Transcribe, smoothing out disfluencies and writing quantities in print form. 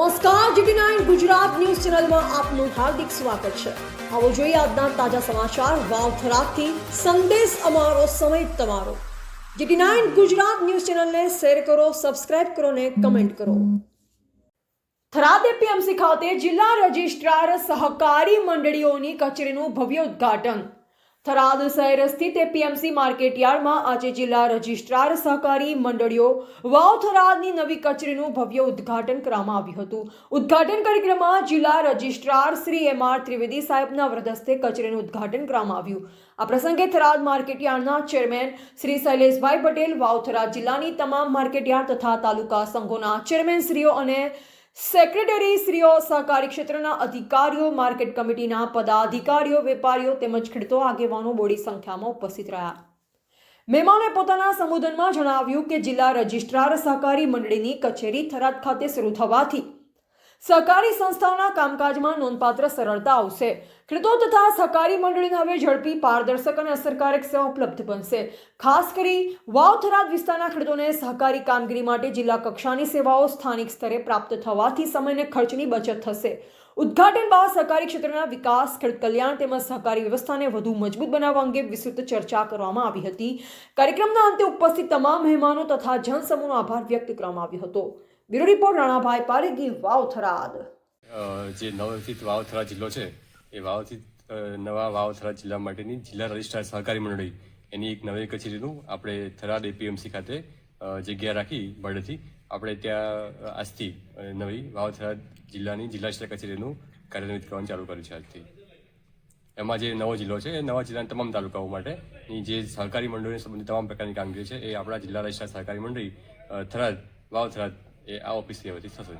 નમસ્કાર GT9 Gujarat news ચેનલમાં આપનું હાર્દિક સ્વાગત છે। આવો જોઈએ આજના તાજા સમાચાર વાવથરાથી સંદેશ અમારો સમય તમારો। GT9 ગુજરાત ન્યૂઝ ચેનલને શેર કરો, સબસ્ક્રાઇબ કરો ને કમેન્ટ કરો। થરાદ એપીએમસી ખાતે જિલ્લા રજિસ્ટ્રાર સહકારી મંડળીઓની કચેરીનું ભવ્ય ઉદ્ઘાટન। થરાદ શહેર સ્થિત એપીએમસી માર્કેટયાર્ડમાં આજે જિલ્લા રજિસ્ટ્રાર સહકારી મંડળીઓ વાવ થરાદની નવી કચેરીનું ભવ્ય ઉદ્ઘાટન કરવામાં આવ્યું હતું। ઉદ્ઘાટન કાર્યક્રમમાં જિલ્લા રજિસ્ટ્રાર શ્રી MR ત્રિવેદી સાહેબના વરદ હસ્તે કચેરીનું ઉદ્ઘાટન કરવામાં આવ્યું। આ પ્રસંગે થરાદ માર્કેટયાર્ડના ચેરમેન શ્રી શૈલેષભાઈ પટેલ, વાવ થરાદ જિલ્લાની તમામ માર્કેટયાર્ડ તથા તાલુકા સંઘોના ચેરમેન શ્રીઓ અને સેક્રેટરી શ્રીઓ, સહકારી ક્ષેત્રના અધિકારીઓ, માર્કેટ કમિટીના પદાધિકારીઓ, વેપારીઓ તેમજ ખેડૂતો આગેવાનો મોટી સંખ્યામાં ઉપસ્થિત રહ્યા। મહેમાનોએ પોતાના સંબોધનમાં જણાવ્યું કે જિલ્લા રજિસ્ટ્રાર સહકારી મંડળીની કચેરી થરાદ ખાતે શરૂ થવાથી સહકારી સંસ્થાઓના કામકાજમાં નોંધપાત્ર સરળતા આવશે। ખેડૂતો તથા સહકારી મંડળીને હવે ઝડપી, પારદર્શક અને અસરકારક સેવા ઉપલબ્ધ બનશે। ખાસ કરી વાવ થરાદ વિસ્તારના ખેડૂતોને સહકારી કામગીરી માટે જિલ્લા કક્ષાની સેવાઓ સ્થાનિક સ્તરે પ્રાપ્ત થવાથી સમય અને ખર્ચની બચત થશે। ઉદ્ઘાટન બાદ સહકારી ક્ષેત્રના વિકાસ, ખેડૂત કલ્યાણ તેમજ સહકારી વ્યવસ્થાને વધુ મજબૂત બનાવવા અંગે વિસ્તૃત ચર્ચા કરવામાં આવી હતી। કાર્યક્રમના અંતે ઉપસ્થિત તમામ મહેમાનો તથા જનસમૂહનો આભાર વ્યક્ત કરવામાં આવ્યો હતો। Bureau report Ranabhai Paregi, Vav Tharad. જે નવસ્થિત વાવ થરાદ જિલ્લો છે એ નવા વાવ થરાદ જિલ્લા માટેની જિલ્લા રજિસ્ટ્રાર સહકારી મંડળી એની એક નવી કચેરીનું આપણે થરાદ એપીએમસી ખાતે જગ્યા રાખી ભાડેથી આપણે ત્યાં આજથી નવી વાવ થરાદ જિલ્લાની જિલ્લા રજિસ્ટ્રાર કચેરીનું કાર્યાન્વિત કરવાનું ચાલુ કર્યું છે આજથી। એમાં જે નવો જિલ્લો છે એ નવા જિલ્લાના તમામ તાલુકાઓ માટેની જે સહકારી મંડળીને સંબંધિત તમામ પ્રકારની કામગીરી છે એ આપણા જિલ્લા રજિસ્ટ્રાર સહકારી મંડળી થરાદ વાવ થરાદ એ આ ઓફિસથી હવેથી થશે।